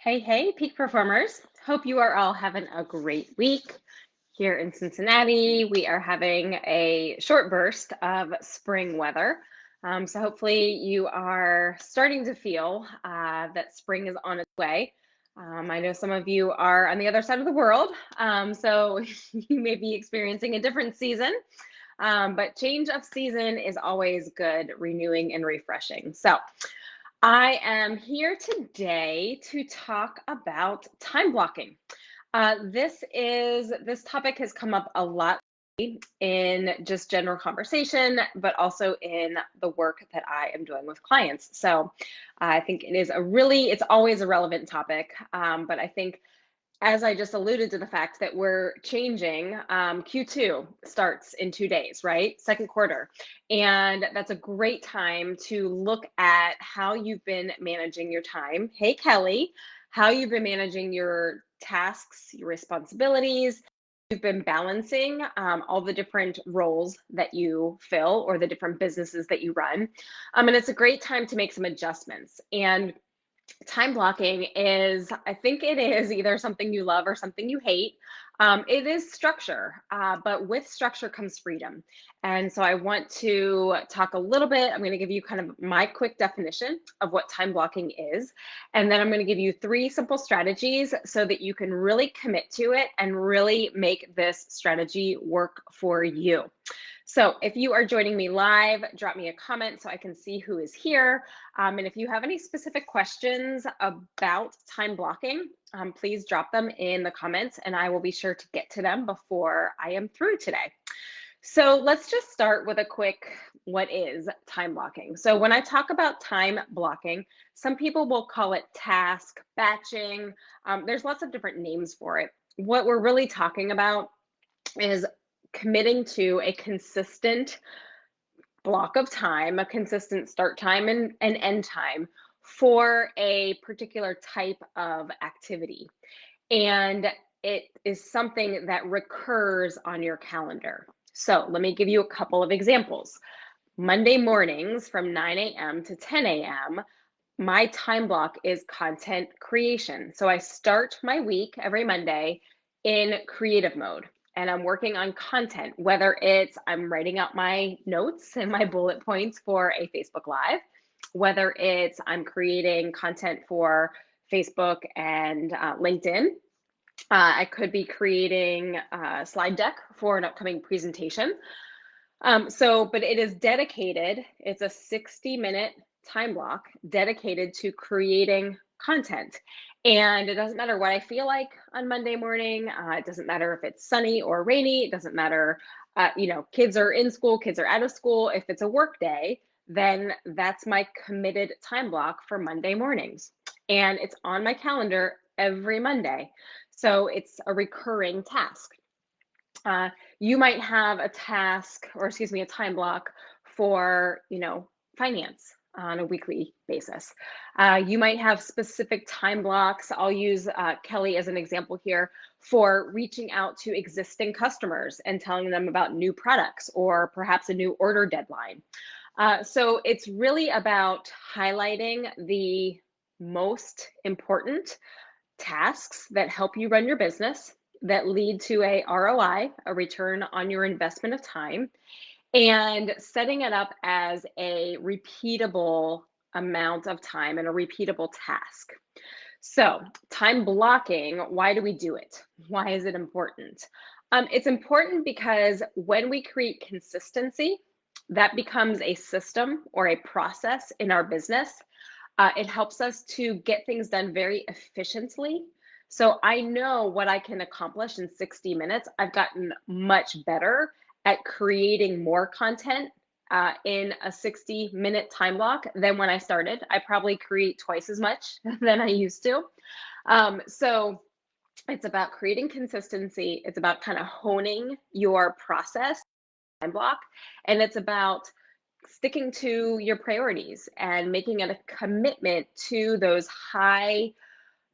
Hey, hey, peak performers. Hope you are all having a great week. Here in Cincinnati, we are having a short burst of spring weather. So hopefully you are starting to feel that spring is on its way. I know some of you are on the other side of the world, so you may be experiencing a different season. But change of season is always good, renewing and refreshing. So I am here today to talk about time blocking. This topic has come up a lot in just general conversation, but also in the work that I am doing with clients. So I think it's always a relevant topic. But I think as I just alluded to the fact that we're changing, Q2 starts in 2 days, right? Second quarter. And that's a great time to look at how you've been managing your time. Hey, Kelly, how you've been managing your tasks, your responsibilities. You've been balancing all the different roles that you fill or the different businesses that you run. And it's a great time to make some adjustments. And time blocking is, I think it is either something you love or something you hate. It is structure, but with structure comes freedom. And so I want to talk a little bit. I'm going to give you kind of my quick definition of what time blocking is. And then I'm going to give you three simple strategies so that you can really commit to it and really make this strategy work for you. So if you are joining me live, drop me a comment so I can see who is here. And if you have any specific questions about time blocking, please drop them in the comments and I will be sure to get to them before I am through today. So let's just start with a quick, what is time blocking? So when I talk about time blocking, some people will call it task batching. There's lots of different names for it. What we're really talking about is committing to a consistent block of time, a consistent start time and end time for a particular type of activity. And it is something that recurs on your calendar. So let me give you a couple of examples. Monday mornings from 9 a.m. to 10 a.m., my time block is content creation. So I start my week every Monday in creative mode and I'm working on content, whether it's I'm writing out my notes and my bullet points for a Facebook Live, whether it's I'm creating content for Facebook and LinkedIn. I could be creating a slide deck for an upcoming presentation. But it is dedicated, it's a 60-minute time block dedicated to creating content. And it doesn't matter what I feel like on Monday morning. It doesn't matter if it's sunny or rainy. It doesn't matter, kids are in school, kids are out of school. If it's a work day, then that's my committed time block for Monday mornings. And it's on my calendar every Monday. So it's a recurring task. Uh, you might have a task, or excuse me, a time block for, finance on a weekly basis. You might have specific time blocks. I'll use Kelly as an example here for reaching out to existing customers and telling them about new products or perhaps a new order deadline. So it's really about highlighting the most important tasks that help you run your business, that lead to a ROI, a return on your investment of time, and setting it up as a repeatable amount of time and a repeatable task. So, time blocking, why do we do it? Why is it important? It's important because when we create consistency, that becomes a system or a process in our business. It helps us to get things done very efficiently. So I know what I can accomplish in 60 minutes. I've gotten much better at creating more content in a 60-minute time block than when I started. I probably create twice as much than I used to. So it's about creating consistency. It's about kind of honing your process time block, and it's about sticking to your priorities and making it a commitment to those high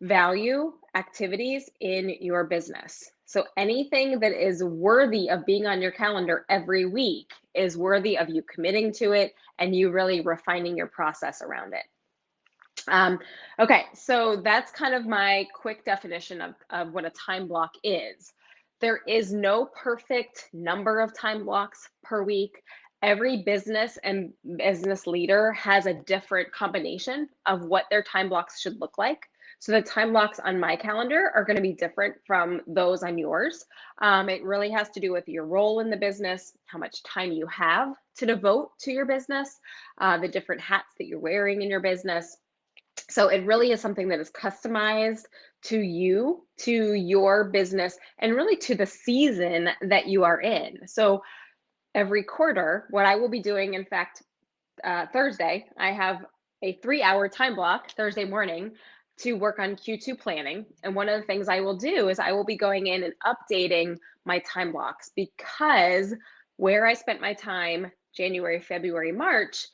value activities in your business. So anything that is worthy of being on your calendar every week is worthy of you committing to it and you really refining your process around it. Um, okay, so that's kind of my quick definition of what a time block is. There is no perfect number of time blocks per week. Every business and business leader has a different combination of what their time blocks should look like. So the time blocks on my calendar are going to be different from those on yours. It really has to do with your role in the business, how much time you have to devote to your business, the different hats that you're wearing in your business. So it really is something that is customized to you, to your business, and really to the season that you are in. So every quarter, what I will be doing, in fact, Thursday, I have a 3 hour time block Thursday morning to work on Q2 planning. And one of the things I will do is I will be going in and updating my time blocks, because where I spent my time January, February, March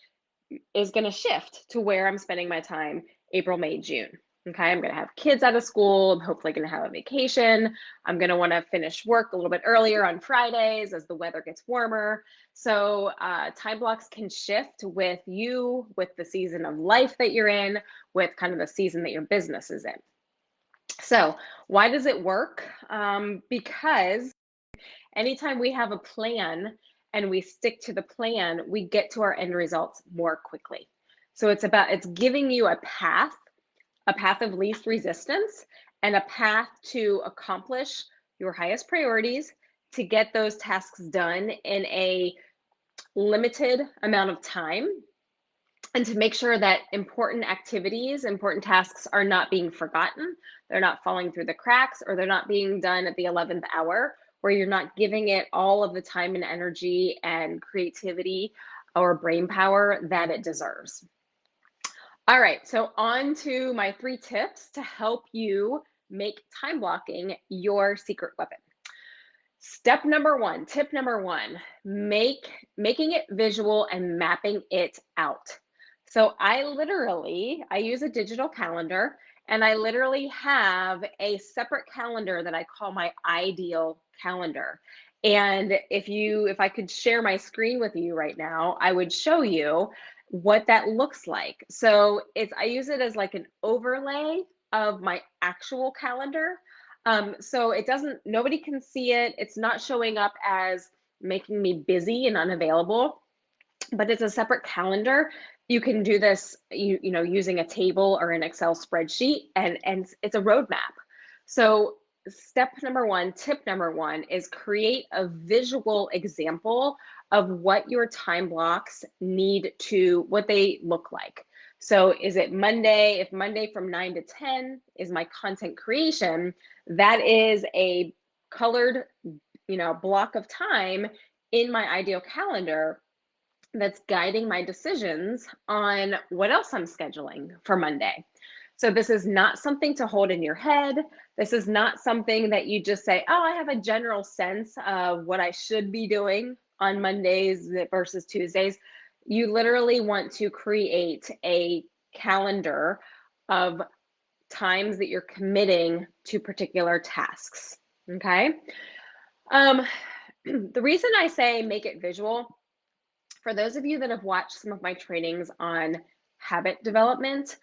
is going to shift to where I'm spending my time April, May, June. Okay, I'm going to have kids out of school. I'm hopefully going to have a vacation. I'm going to want to finish work a little bit earlier on Fridays as the weather gets warmer. So time blocks can shift with you, with the season of life that you're in, with kind of the season that your business is in. So why does it work? Because anytime we have a plan and we stick to the plan, we get to our end results more quickly. So it's giving you a path of least resistance, and a path to accomplish your highest priorities, to get those tasks done in a limited amount of time, and to make sure that important activities, important tasks are not being forgotten, they're not falling through the cracks, or they're not being done at the 11th hour, where you're not giving it all of the time and energy and creativity or brain power that it deserves. All right, so on to my 3 tips to help you make time blocking your secret weapon. Tip number 1, making it visual and mapping it out. So I use a digital calendar, and I literally have a separate calendar that I call my ideal calendar. And if I could share my screen with you right now, I would show you what that looks like. So I use it as like an overlay of my actual calendar. So nobody can see it. It's not showing up as making me busy and unavailable, but it's a separate calendar. You can do this, using a table or an Excel spreadsheet, and it's a roadmap. So tip number one is create a visual example of what your time blocks what they look like. So is it Monday? If Monday from 9 to 10 is my content creation, that is a colored, block of time in my ideal calendar that's guiding my decisions on what else I'm scheduling for Monday. So this is not something to hold in your head. This is not something that you just say, oh, I have a general sense of what I should be doing on Mondays versus Tuesdays. You literally want to create a calendar of times that you're committing to particular tasks. Okay. The reason I say make it visual, for those of you that have watched some of my trainings on habit development,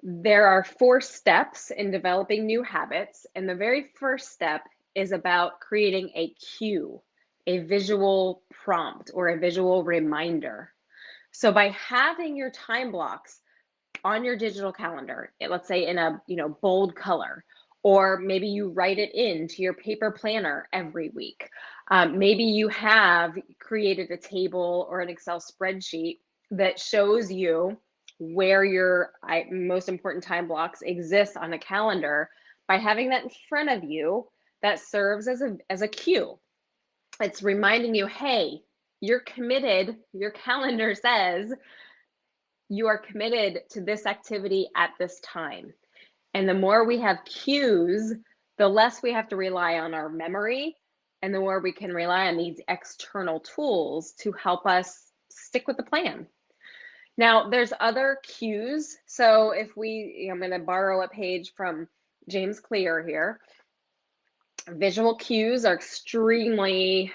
there are 4 steps in developing new habits. And the very first step is about creating a cue, a visual prompt, or a visual reminder. So by having your time blocks on your digital calendar, let's say in a bold color, or maybe you write it into your paper planner every week. Maybe you have created a table or an Excel spreadsheet that shows you where your most important time blocks exist on a calendar. By having that in front of you, that serves as a cue. It's reminding you, hey, you're committed. Your calendar says you are committed to this activity at this time. And the more we have cues, the less we have to rely on our memory, and the more we can rely on these external tools to help us stick with the plan. Now, there's other cues. So I'm going to borrow a page from James Clear here. Visual cues are extremely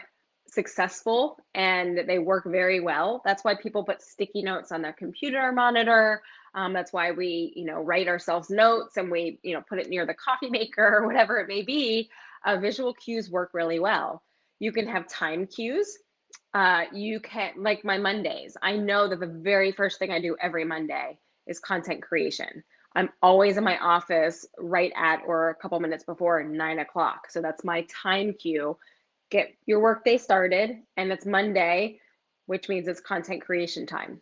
successful and they work very well. That's why people put sticky notes on their computer monitor. That's why we, write ourselves notes and we, put it near the coffee maker or whatever it may be. Visual cues work really well. You can have time cues. You can, like my Mondays, I know that the very first thing I do every Monday is content creation. I'm always in my office right at or a couple minutes before 9 o'clock. So that's my time cue. Get your workday started, and it's Monday, which means it's content creation time.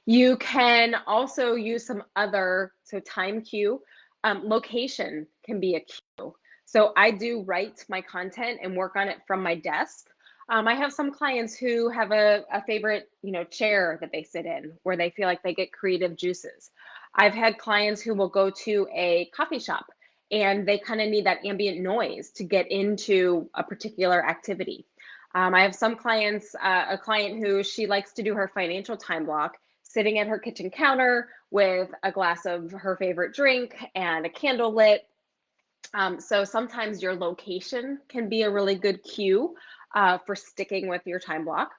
You can also use some other, so time cue, location can be a cue. So I do write my content and work on it from my desk. I have some clients who have a favorite, chair that they sit in where they feel like they get creative juices. I've had clients who will go to a coffee shop and they kind of need that ambient noise to get into a particular activity. I have some clients, a client who she likes to do her financial time block sitting at her kitchen counter with a glass of her favorite drink and a candle lit. So sometimes your location can be a really good cue for sticking with your time block.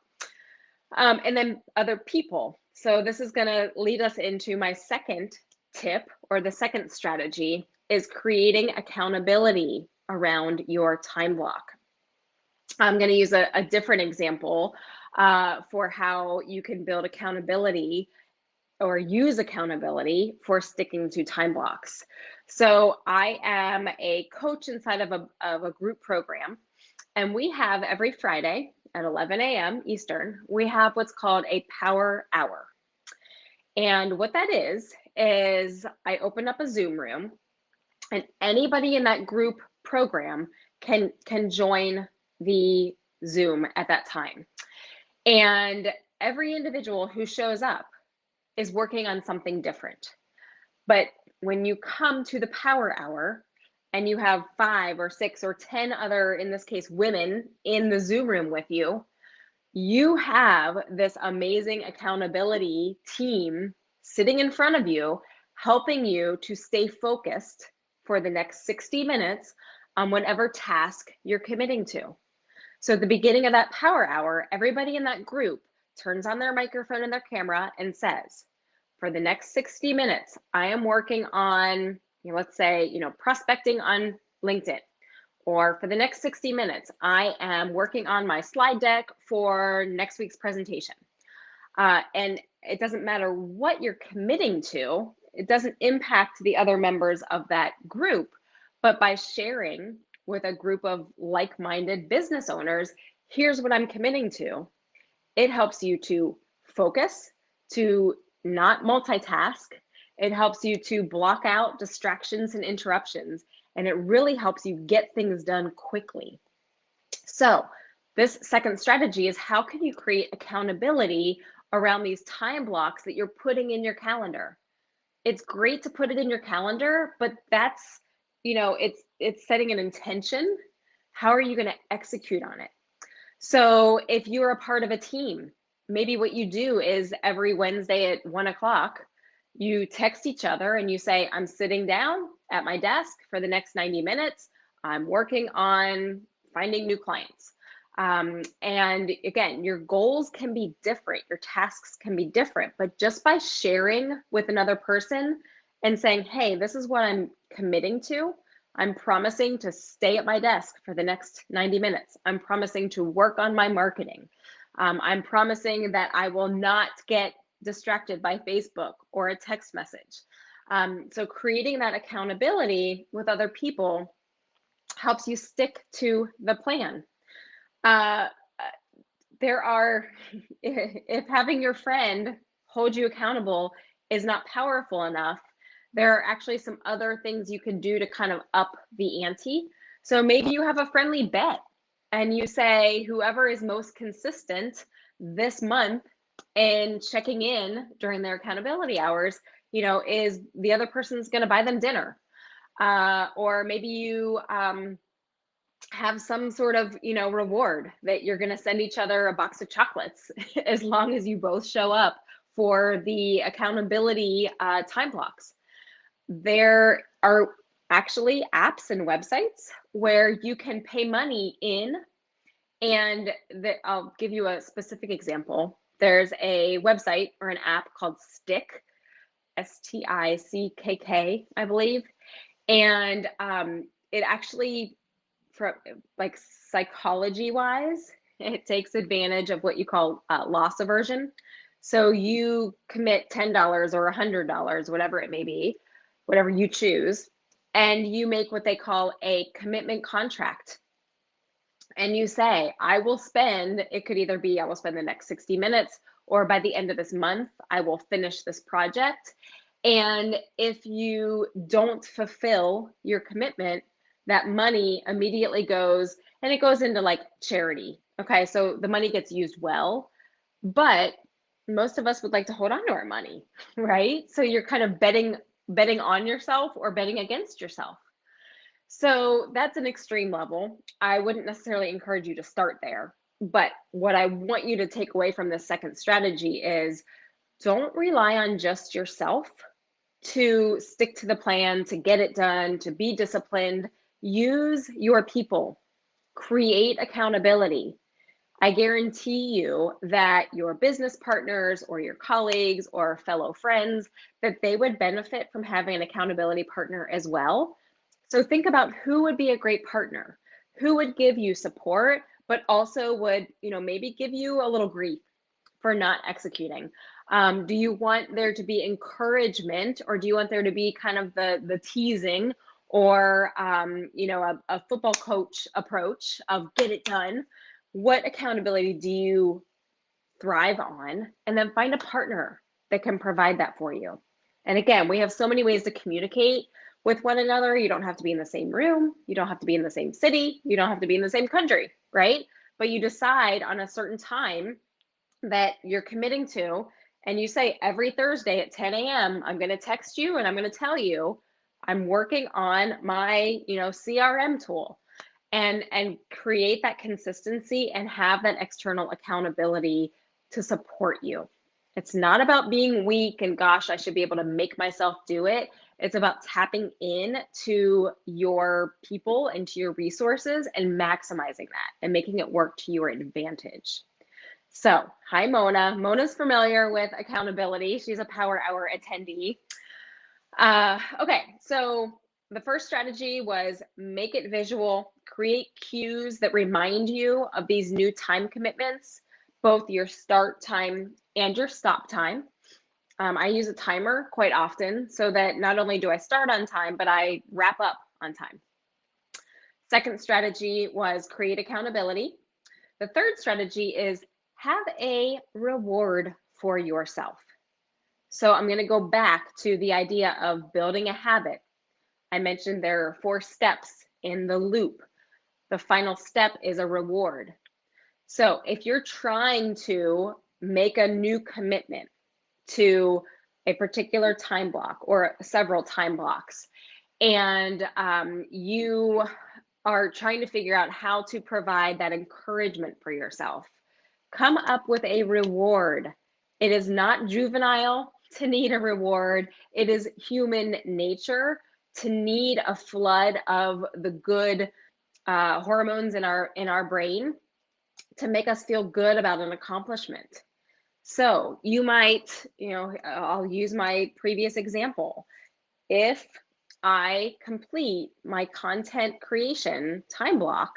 And then other people. So this is going to lead us into my second tip, or the second strategy, is creating accountability around your time block. I'm going to use a different example for how you can build accountability or use accountability for sticking to time blocks. So I am a coach inside of a group program, and we have every Friday at 11 a.m. Eastern, we have what's called a power hour. And what that is I open up a Zoom room, and anybody in that group program can join the Zoom at that time. And every individual who shows up is working on something different. But when you come to the power hour and you have 5 or 6 or 10 other, in this case, women in the Zoom room with you, you have this amazing accountability team sitting in front of you, helping you to stay focused for the next 60 minutes on whatever task you're committing to. So at the beginning of that power hour, everybody in that group turns on their microphone and their camera and says, for the next 60 minutes, I am working on, let's say, prospecting on LinkedIn. Or for the next 60 minutes, I am working on my slide deck for next week's presentation. And it doesn't matter what you're committing to, it doesn't impact the other members of that group. But by sharing with a group of like-minded business owners, here's what I'm committing to, it helps you to focus, to not multitask. It helps you to block out distractions and interruptions, and it really helps you get things done quickly. So this second strategy is, how can you create accountability around these time blocks that you're putting in your calendar? It's great to put it in your calendar, but that's, it's setting an intention. How are you going to execute on it? So if you're a part of a team, maybe what you do is every Wednesday at 1 o'clock, you text each other and you say, I'm sitting down at my desk for the next 90 minutes. I'm working on finding new clients. And again, your goals can be different, your tasks can be different, but just by sharing with another person and saying, hey, this is what I'm committing to. I'm promising to stay at my desk for the next 90 minutes. I'm promising to work on my marketing. I'm promising that I will not get distracted by Facebook or a text message. So creating that accountability with other people helps you stick to the plan. If having your friend hold you accountable is not powerful enough, there are actually some other things you can do to kind of up the ante. So maybe you have a friendly bet and you say, whoever is most consistent this month in checking in during their accountability hours, is the other person's going to buy them dinner. Or maybe you have some sort of, reward that you're going to send each other a box of chocolates as long as you both show up for the accountability time blocks. There are actually apps and websites where you can pay money in And I'll give you a specific example. There's a website or an app called Stick, Stickk, I believe. And it actually, for like psychology wise, it takes advantage of what you call loss aversion. So you commit $10 or $100, whatever it may be, whatever you choose, and you make what they call a commitment contract. And you say, I will spend, it could either be I will spend the next 60 minutes, or by the end of this month, I will finish this project. And if you don't fulfill your commitment, that money immediately goes, and it goes into like charity. Okay, so the money gets used well, but most of us would like to hold on to our money, right? So you're kind of betting on yourself or betting against yourself. So that's an extreme level. I wouldn't necessarily encourage you to start there. But what I want you to take away from this second strategy is don't rely on just yourself to stick to the plan, to get it done, to be disciplined. Use your people, create accountability. I guarantee you that your business partners or your colleagues or fellow friends, that they would benefit from having an accountability partner as well. So think about who would be a great partner, who would give you support, but also would, maybe give you a little grief for not executing. Do you want there to be encouragement, or do you want there to be kind of the teasing, or a football coach approach of get it done? What accountability do you thrive on? And then find a partner that can provide that for you. And again, we have so many ways to communicate with one another. You don't have to be in the same room. You don't have to be in the same city. You don't have to be in the same country, right? But you decide on a certain time that you're committing to, and you say every Thursday at 10 a.m., I'm going to text you and I'm going to tell you I'm working on my, CRM tool, and create that consistency and have that external accountability to support you. It's not about being weak and gosh, I should be able to make myself do it. It's about tapping in to your people and to your resources and maximizing that and making it work to your advantage. So, hi, Mona. Mona's familiar with accountability. She's a Power Hour attendee. Okay, so the first strategy was make it visual, create cues that remind you of these new time commitments, both your start time and your stop time. I use a timer quite often so that not only do I start on time, but I wrap up on time. Second strategy was create accountability. The third strategy is have a reward for yourself. So I'm going to go back to the idea of building a habit. I mentioned there are 4 steps in the loop. The final step is a reward. So if you're trying to make a new commitment to a particular time block or several time blocks, and you are trying to figure out how to provide that encouragement for yourself, come up with a reward. It is not juvenile to need a reward. It is human nature to need a flood of the good hormones in our brain to make us feel good about an accomplishment. So you might, I'll use my previous example. If I complete my content creation time block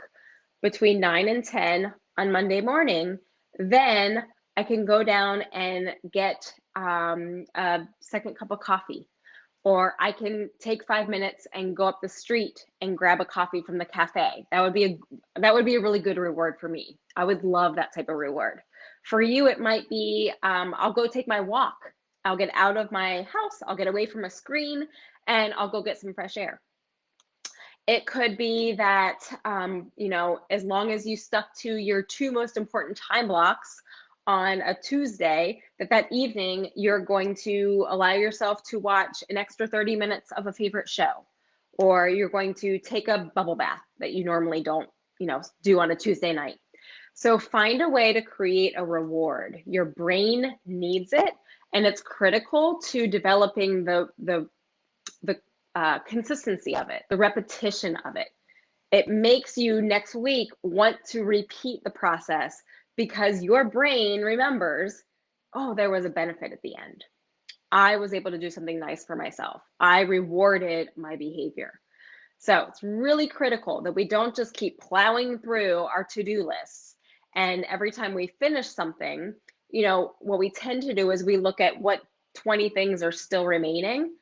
between 9 and 10 on Monday morning, then I can go down and get a second cup of coffee. Or I can take 5 minutes and go up the street and grab a coffee from the cafe. That would be a really good reward for me. I would love that type of reward. For you, it might be I'll go take my walk. I'll get out of my house. I'll get away from a screen, and I'll go get some fresh air. It could be that, as long as you stuck to your 2 most important time blocks on a Tuesday, that evening you're going to allow yourself to watch an extra 30 minutes of a favorite show, or you're going to take a bubble bath that you normally don't, do on a Tuesday night. So find a way to create a reward. Your brain needs it, and it's critical to developing the consistency of it, the repetition of it. It makes you next week want to repeat the process because your brain remembers, oh, there was a benefit at the end. I was able to do something nice for myself. I rewarded my behavior. So it's really critical that we don't just keep plowing through our to-do lists. And every time we finish something, what we tend to do is we look at what 20 things are still remaining,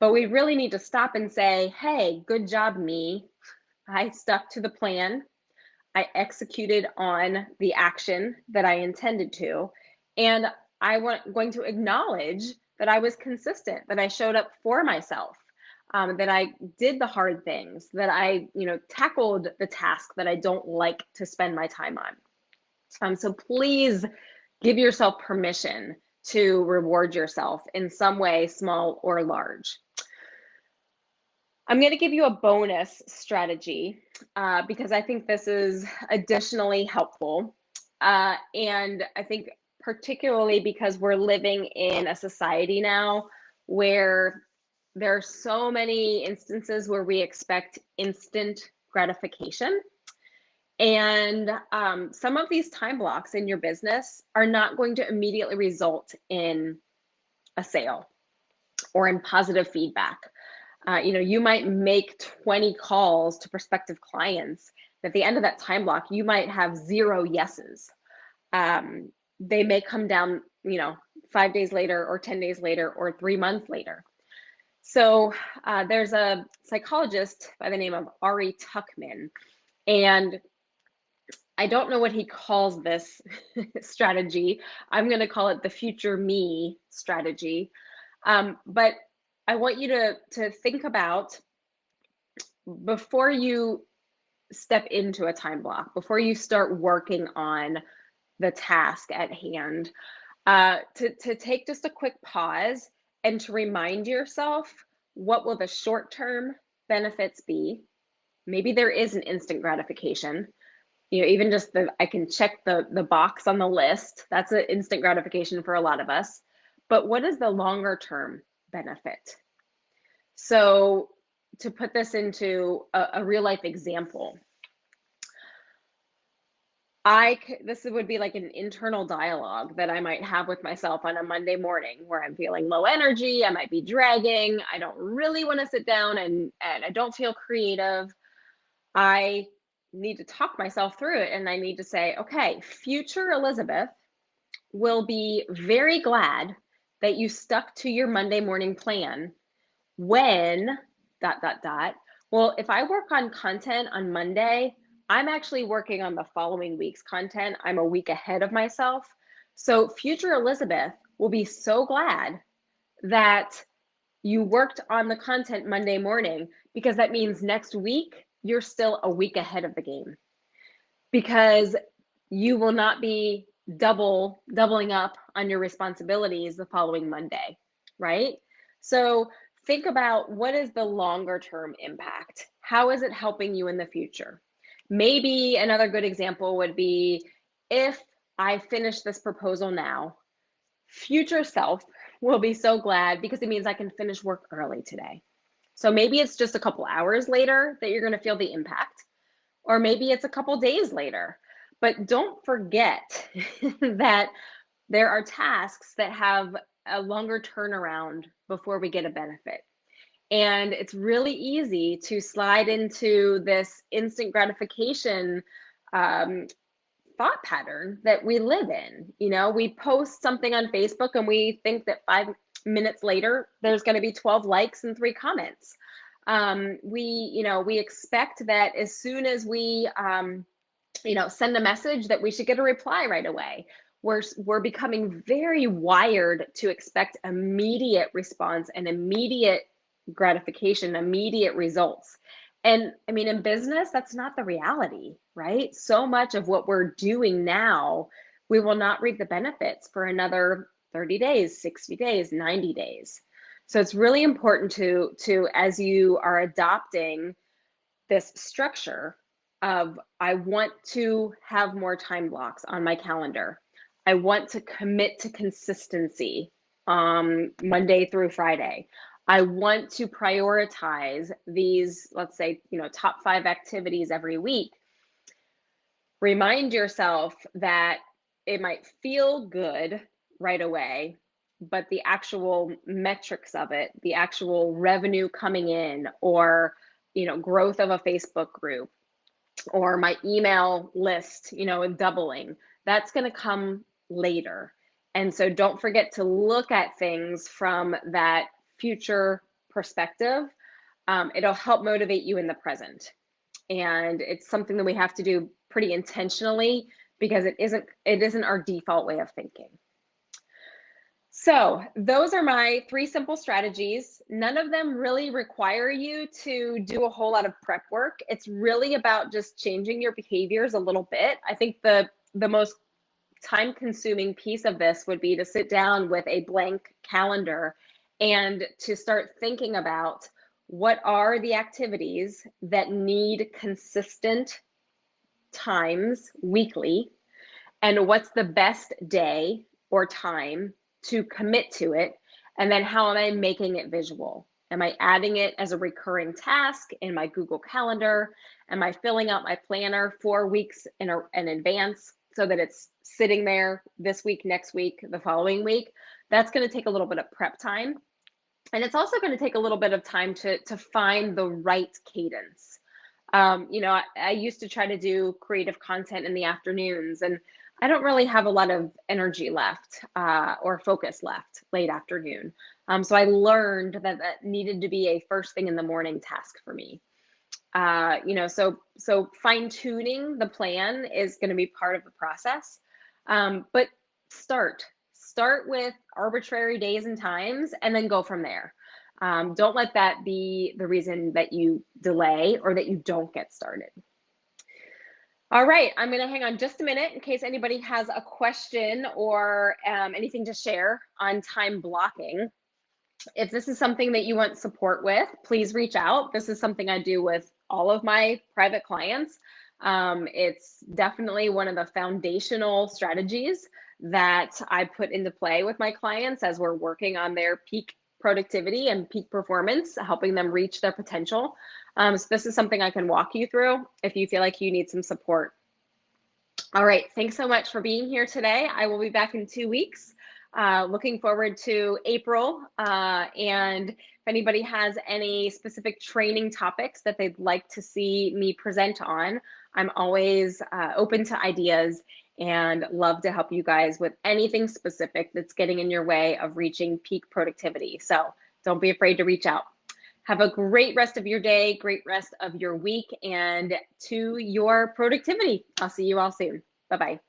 but we really need to stop and say, hey, good job, me. I stuck to the plan. I executed on the action that I intended to. And going to acknowledge that I was consistent, that I showed up for myself, that I did the hard things, that I, tackled the task that I don't like to spend my time on. So please give yourself permission to reward yourself in some way, small or large. I'm going to give you a bonus strategy because I think this is additionally helpful. And I think particularly because we're living in a society now where there are so many instances where we expect instant gratification. And some of these time blocks in your business are not going to immediately result in a sale or in positive feedback. You might make 20 calls to prospective clients. At the end of that time block, you might have 0 yeses. They may come down, 5 days later or 10 days later or 3 months later. So there's a psychologist by the name of Ari Tuckman, and I don't know what he calls this strategy. I'm going to call it the future me strategy. But I want you to think about, before you step into a time block, before you start working on the task at hand, to take just a quick pause and to remind yourself, what will the short-term benefits be? Maybe there is an instant gratification. Even just I can check the box on the list. That's an instant gratification for a lot of us. But what is the longer term benefit? So to put this into a real life example, this would be like an internal dialogue that I might have with myself on a Monday morning where I'm feeling low energy. I might be dragging. I don't really want to sit down and I don't feel creative. I need to talk myself through it, and I need to say, okay, future Elizabeth will be very glad that you stuck to your Monday morning plan when ... Well, if I work on content on Monday, I'm actually working on the following week's content. I'm a week ahead of myself. So future Elizabeth will be so glad that you worked on the content Monday morning, because that means next week you're still a week ahead of the game, because you will not be doubling up on your responsibilities the following Monday, right? So think about, what is the longer term impact? How is it helping you in the future? Maybe another good example would be, if I finish this proposal now, future self will be so glad because it means I can finish work early today. So maybe it's just a couple hours later that you're going to feel the impact, or maybe it's a couple days later. But don't forget that there are tasks that have a longer turnaround before we get a benefit. And it's really easy to slide into this instant gratification thought pattern that we live in. We post something on Facebook and we think that 5 minutes later, there's going to be 12 likes and 3 comments. We expect that as soon as we, send a message, that we should get a reply right away. We're becoming very wired to expect immediate response and immediate gratification, immediate results. And I mean, in business, that's not the reality, right? So much of what we're doing now, we will not reap the benefits for another 30 days, 60 days, 90 days. So it's really important to as you are adopting this structure of, I want to have more time blocks on my calendar. I want to commit to consistency Monday through Friday. I want to prioritize these, let's say, top 5 activities every week. Remind yourself that it might feel good right away, but the actual metrics of it, the actual revenue coming in, or growth of a Facebook group, or my email list, doubling, that's going to come later. And so don't forget to look at things from that future perspective. It'll help motivate you in the present. And it's something that we have to do pretty intentionally because it isn't our default way of thinking. So those are my 3 simple strategies. None of them really require you to do a whole lot of prep work. It's really about just changing your behaviors a little bit. I think the most time-consuming piece of this would be to sit down with a blank calendar and to start thinking about what are the activities that need consistent times weekly, and what's the best day or time to commit to it, and then how am I making it visual? Am I adding it as a recurring task in my Google Calendar? Am I filling out my planner 4 weeks in advance so that it's sitting there this week, next week, the following week? That's going to take a little bit of prep time. And it's also going to take a little bit of time to find the right cadence. I used to try to do creative content in the afternoons, and I don't really have a lot of energy left or focus left late afternoon. So I learned that needed to be a first thing in the morning task for me. So fine tuning the plan is going to be part of the process. But start with arbitrary days and times, and then go from there. Don't let that be the reason that you delay or that you don't get started. All right, I'm going to hang on just a minute in case anybody has a question or anything to share on time blocking. If this is something that you want support with, please reach out. This is something I do with all of my private clients. It's definitely one of the foundational strategies that I put into play with my clients as we're working on their peak productivity and peak performance, helping them reach their potential. So this is something I can walk you through if you feel like you need some support. All right, thanks so much for being here today. I will be back in 2 weeks. Looking forward to April. And if anybody has any specific training topics that they'd like to see me present on, I'm always open to ideas and love to help you guys with anything specific that's getting in your way of reaching peak productivity. So don't be afraid to reach out. Have a great rest of your day, great rest of your week, and to your productivity. I'll see you all soon. Bye-bye.